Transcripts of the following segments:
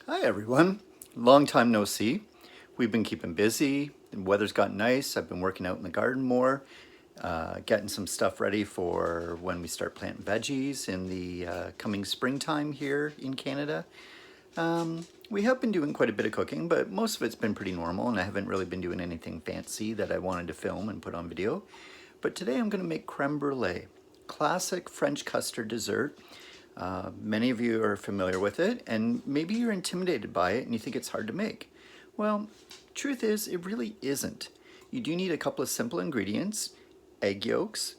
Hi everyone, long time no see. We've been keeping busy, the weather's gotten nice, I've been working out in the garden more, getting some stuff ready for when we start planting veggies in the coming springtime here in Canada. We have been doing quite a bit of cooking, but most of it's been pretty normal and I haven't really been doing anything fancy that I wanted to film and put on video. But today I'm going to make creme brulee, classic French custard dessert. Many of you are familiar with it, and maybe you're intimidated by it and you think it's hard to make. Well, truth is, it really isn't. You do need a couple of simple ingredients, egg yolks,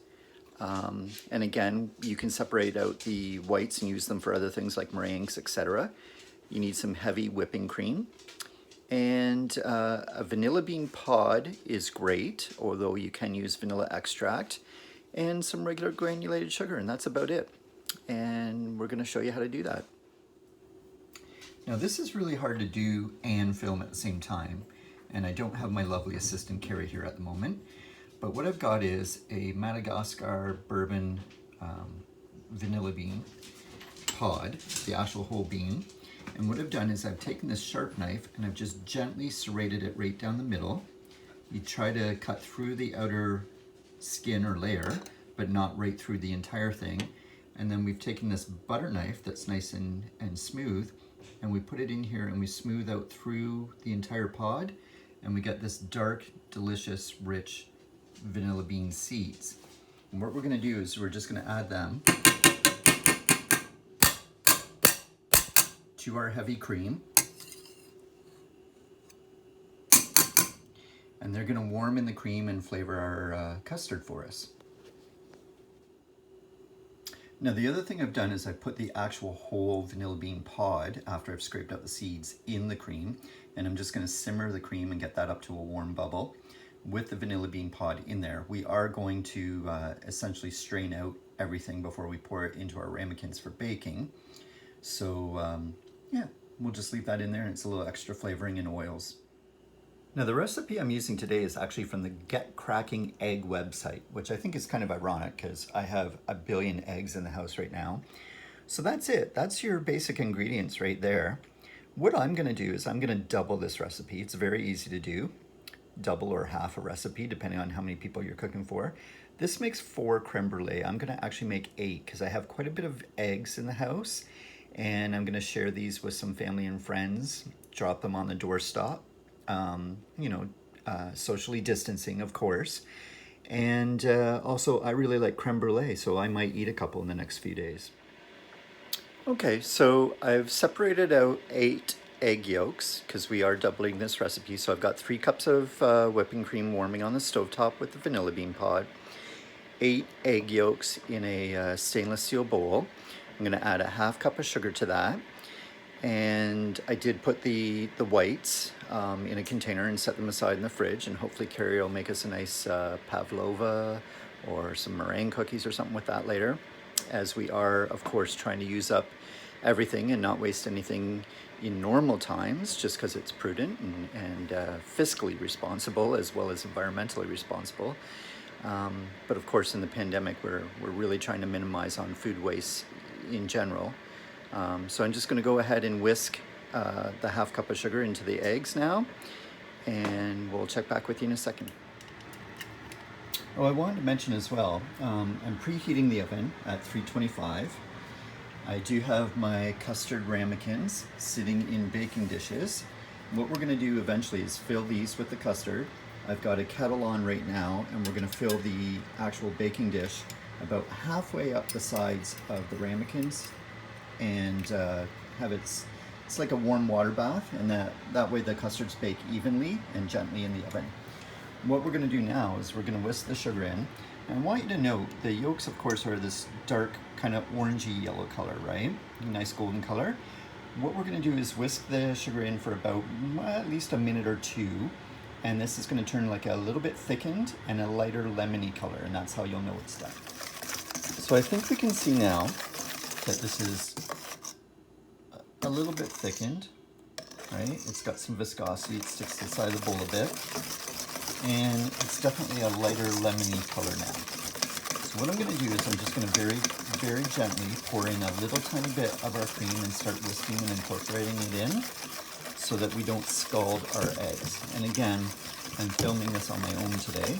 and again, you can separate out the whites and use them for other things like meringues, etc. You need some heavy whipping cream, and a vanilla bean pod is great, although you can use vanilla extract, and some regular granulated sugar, and that's about it. And we're going to show you how to do that. Now this is really hard to do and film at the same time, and I don't have my lovely assistant Carrie here at the moment, but what I've got is a Madagascar bourbon vanilla bean pod, the actual whole bean, and what I've done is I've taken this sharp knife and I've just gently serrated it right down the middle. You try to cut through the outer skin or layer, but not right through the entire thing. And then we've taken this butter knife that's nice and smooth, and we put it in here and we smooth out through the entire pod, and we get this dark, delicious, rich vanilla bean seeds. And what we're gonna do is we're just gonna add them to our heavy cream. And they're gonna warm in the cream and flavor our custard for us. Now the other thing I've done is I've put the actual whole vanilla bean pod, after I've scraped out the seeds, in the cream, and I'm just going to simmer the cream and get that up to a warm bubble with the vanilla bean pod in there. We are going to essentially strain out everything before we pour it into our ramekins for baking. So yeah, we'll just leave that in there, and it's a little extra flavoring and oils. Now the recipe I'm using today is actually from the Get Cracking Egg website, which I think is kind of ironic because I have a billion eggs in the house right now. So that's it. That's your basic ingredients right there. What I'm going to do is I'm going to double this recipe. It's very easy to do. Double or half a recipe depending on how many people you're cooking for. This makes 4 creme brulee. I'm going to actually make 8 because I have quite a bit of eggs in the house, and I'm going to share these with some family and friends, drop them on the doorstep. Socially distancing, of course. And also, I really like creme brulee, so I might eat a couple in the next few days. Okay, so I've separated out 8 egg yolks because we are doubling this recipe. So I've got 3 cups of whipping cream warming on the stovetop with the vanilla bean pod, 8 egg yolks in a stainless steel bowl. I'm going to add a half cup of sugar to that. And I did put the whites in a container and set them aside in the fridge, and hopefully Carrie will make us a nice pavlova or some meringue cookies or something with that later, as we are, of course, trying to use up everything and not waste anything in normal times, just because it's prudent and fiscally responsible as well as environmentally responsible. But of course, in the pandemic, we're really trying to minimize on food waste in general. So I'm just going to go ahead and whisk the half cup of sugar into the eggs now, and we'll check back with you in a second. Oh, I wanted to mention as well, I'm preheating the oven at 325. I do have my custard ramekins sitting in baking dishes. What we're going to do eventually is fill these with the custard. I've got a kettle on right now, and we're going to fill the actual baking dish about halfway up the sides of the ramekins, and have it's like a warm water bath, and that way the custards bake evenly and gently in the oven. What we're going to do now is we're going to whisk the sugar in, and I want you to note the yolks, of course, are this dark kind of orangey yellow color, right? Nice golden color. What we're going to do is whisk the sugar in for about at least a minute or 2, and this is going to turn like a little bit thickened and a lighter lemony color, and that's how you'll know it's done. So I think we can see now that this is a little bit thickened, right? It's got some viscosity, it sticks to the side of the bowl a bit, and it's definitely a lighter lemony color now. So what I'm going to do is I'm just going to very very gently pour in a little tiny bit of our cream and start whisking and incorporating it in so that we don't scald our eggs. And again, I'm filming this on my own today,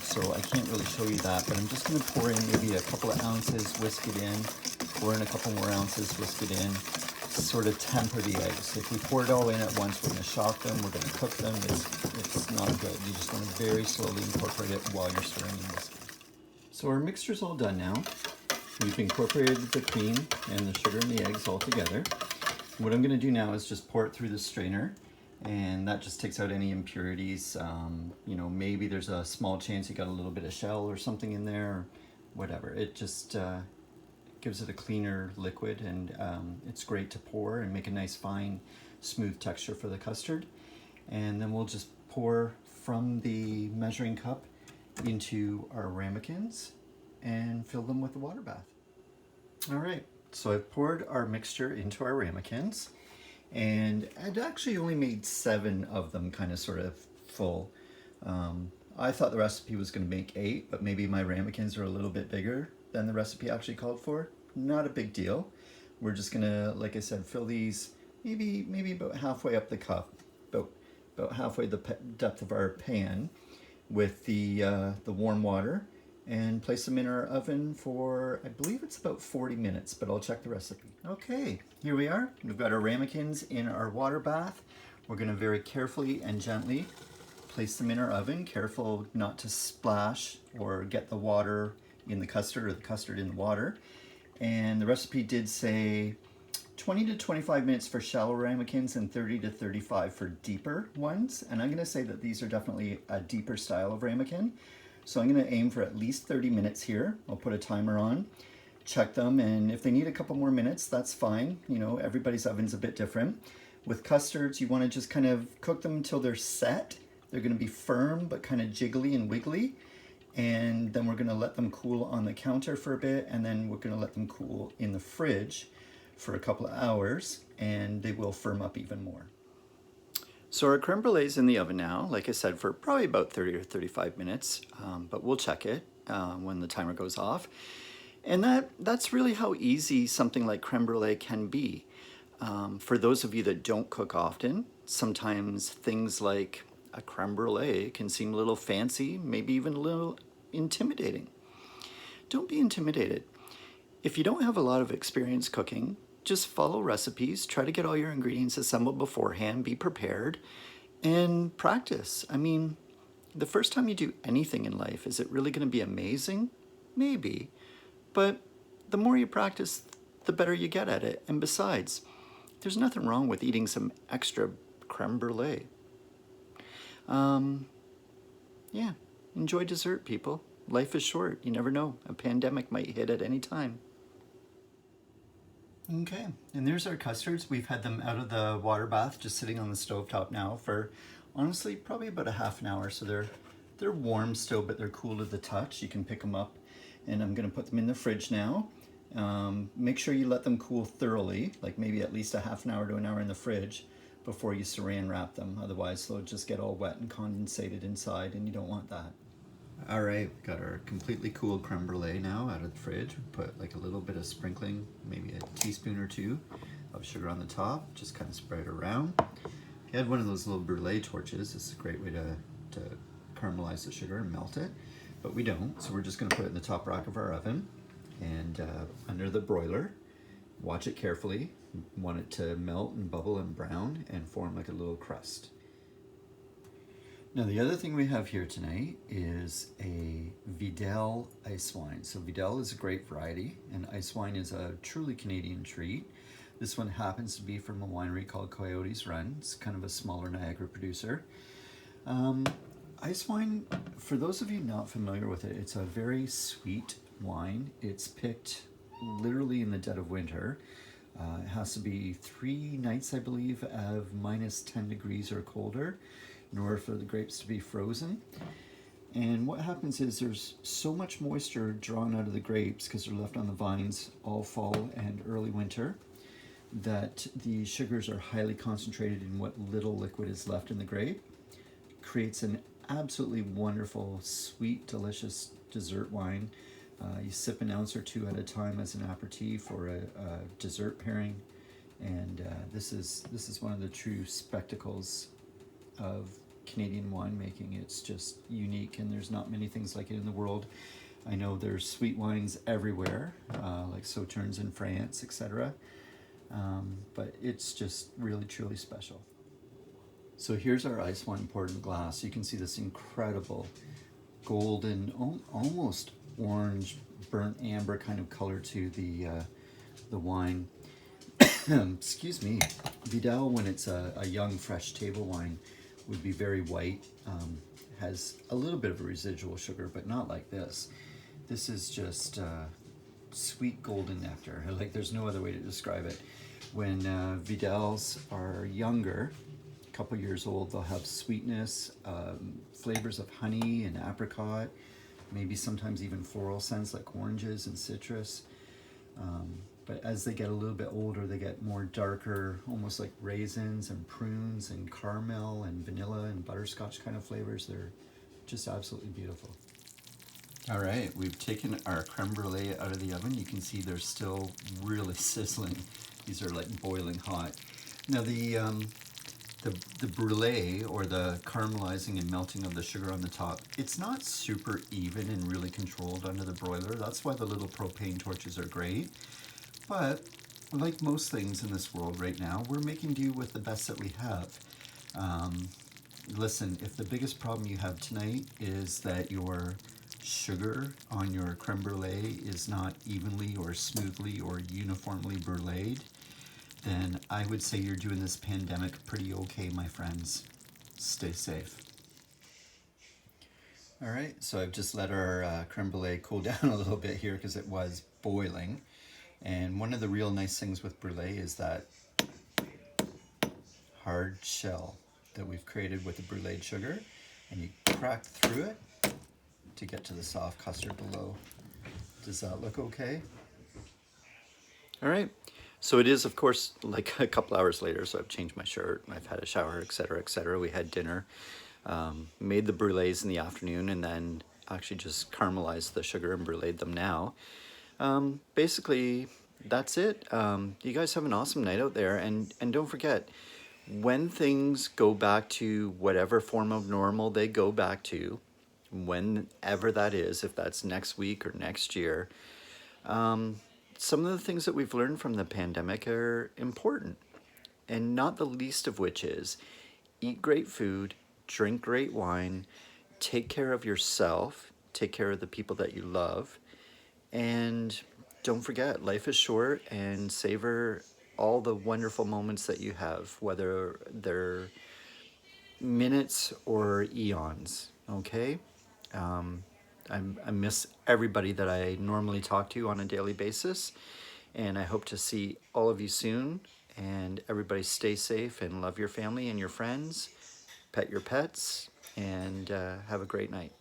so I can't really show you that, but I'm just gonna pour in maybe a couple of ounces, whisk it in, pour in a couple more ounces, whisk it in, sort of temper the eggs. If we pour it all in at once, we're gonna shock them, we're gonna cook them, it's not good. You just wanna very slowly incorporate it while you're stirring and whisking. So our mixture's all done now. We've incorporated the cream and the sugar and the eggs all together. What I'm gonna do now is just pour it through the strainer, and that just takes out any impurities. You know, maybe there's a small chance you got a little bit of shell or something in there, or whatever. It just gives it a cleaner liquid, and it's great to pour and make a nice fine smooth texture for the custard. And then we'll just pour from the measuring cup into our ramekins and fill them with the water bath. All right, so I've poured our mixture into our ramekins, and I'd actually only made 7 of them kind of sort of full. I thought the recipe was going to make 8, but maybe my ramekins are a little bit bigger than the recipe actually called for. Not a big deal. We're just gonna, like I said, fill these maybe about halfway up the cup, about halfway the depth of our pan with the warm water, and place them in our oven for, I believe it's about 40 minutes, but I'll check the recipe. Okay, here we are. We've got our ramekins in our water bath. We're gonna very carefully and gently place them in our oven, careful not to splash or get the water in the custard or the custard in the water. And the recipe did say 20 to 25 minutes for shallow ramekins and 30 to 35 for deeper ones. And I'm gonna say that these are definitely a deeper style of ramekin. So I'm gonna aim for at least 30 minutes here. I'll put a timer on, check them, and if they need a couple more minutes, that's fine. You know, everybody's oven's a bit different. With custards, you wanna just kind of cook them until they're set. They're gonna be firm, but kind of jiggly and wiggly. And then we're gonna let them cool on the counter for a bit, and then we're gonna let them cool in the fridge for a couple of hours, and they will firm up even more. So our creme brulee is in the oven now, like I said, for probably about 30 or 35 minutes, but we'll check it when the timer goes off. And that's really how easy something like creme brulee can be. For those of you that don't cook often, sometimes things like a creme brulee can seem a little fancy, maybe even a little intimidating. Don't be intimidated. If you don't have a lot of experience cooking, just follow recipes, try to get all your ingredients assembled beforehand, be prepared, and practice. I mean, the first time you do anything in life, is it really going to be amazing? Maybe. But the more you practice, the better you get at it. And besides, there's nothing wrong with eating some extra creme brulee. Yeah, enjoy dessert, people. Life is short. You never know. A pandemic might hit at any time. Okay, and there's our custards. We've had them out of the water bath, just sitting on the stovetop now for, honestly, probably about a half an hour. So they're warm still, but they're cool to the touch. You can pick them up, and I'm gonna put them in the fridge now. Make sure you let them cool thoroughly, like maybe at least a half an hour to an hour in the fridge before you saran wrap them. Otherwise, they'll just get all wet and condensated inside, and you don't want that. All right, we've got our completely cool creme brulee now out of the fridge. Put like a little bit of sprinkling, maybe a teaspoon or 2 of sugar on the top, just kind of spread it around. If you had one of those little brulee torches, this is a great way to caramelize the sugar and melt it, but we don't, so we're just gonna put it in the top rack of our oven and under the broiler. Watch it carefully. You want it to melt and bubble and brown and form like a little crust. Now the other thing we have here tonight is a Vidal ice wine. So Vidal is a great variety, and ice wine is a truly Canadian treat. This one happens to be from a winery called Coyotes Run. It's kind of a smaller Niagara producer. Ice wine, for those of you not familiar with it, it's a very sweet wine. It's picked literally in the dead of winter. It has to be 3 nights, I believe, of minus 10 degrees or colder in order for the grapes to be frozen. And what happens is there's so much moisture drawn out of the grapes because they're left on the vines all fall and early winter that the sugars are highly concentrated in what little liquid is left in the grape. Creates an absolutely wonderful, sweet, delicious dessert wine. You sip an ounce or two at a time as an aperitif or a dessert pairing, and this is one of the true spectacles of Canadian winemaking. It's just unique, and there's not many things like it in the world. I know there's sweet wines everywhere, like Sauternes in France, etc. But it's just really, truly special. So here's our ice wine poured in glass. You can see this incredible golden, almost orange, burnt amber kind of color to the wine. Excuse me. Vidal, when it's a young, fresh table wine, would be very white. Has a little bit of a residual sugar, but not like this. This is just sweet golden nectar. Like, there's no other way to describe it. When Vidals are younger, a couple years old, they'll have sweetness, flavors of honey and apricot, maybe sometimes even floral scents like oranges and citrus. But as they get a little bit older, they get more darker, almost like raisins and prunes and caramel and vanilla and butterscotch kind of flavors. They're just absolutely beautiful. All right, we've taken our creme brulee out of the oven. You can see they're still really sizzling. These are like boiling hot. Now the brulee, or the caramelizing and melting of the sugar on the top, it's not super even and really controlled under the broiler. That's why the little propane torches are great. But like most things in this world right now, we're making do with the best that we have. Listen, if the biggest problem you have tonight is that your sugar on your creme brulee is not evenly or smoothly or uniformly bruleed, then I would say you're doing this pandemic pretty okay, my friends. Stay safe. All right, so I've just let our creme brulee cool down a little bit here because it was boiling. And one of the real nice things with brulee is that hard shell that we've created with the bruleed sugar, and you crack through it to get to the soft custard below. Does that look okay? All right. So it is, of course, like a couple hours later, so I've changed my shirt, I've had a shower, etc., etc. We had dinner, made the brulees in the afternoon, and then actually just caramelized the sugar and bruleed them now. Basically, that's it. You guys have an awesome night out there, and don't forget, when things go back to whatever form of normal they go back to, whenever that is, if that's next week or next year, some of the things that we've learned from the pandemic are important, and not the least of which is eat great food, drink great wine, take care of yourself, take care of the people that you love, and don't forget, life is short, and savor all the wonderful moments that you have, whether they're minutes or eons, okay? I miss everybody that I normally talk to on a daily basis, and I hope to see all of you soon. And everybody stay safe and love your family and your friends, pet your pets, and have a great night.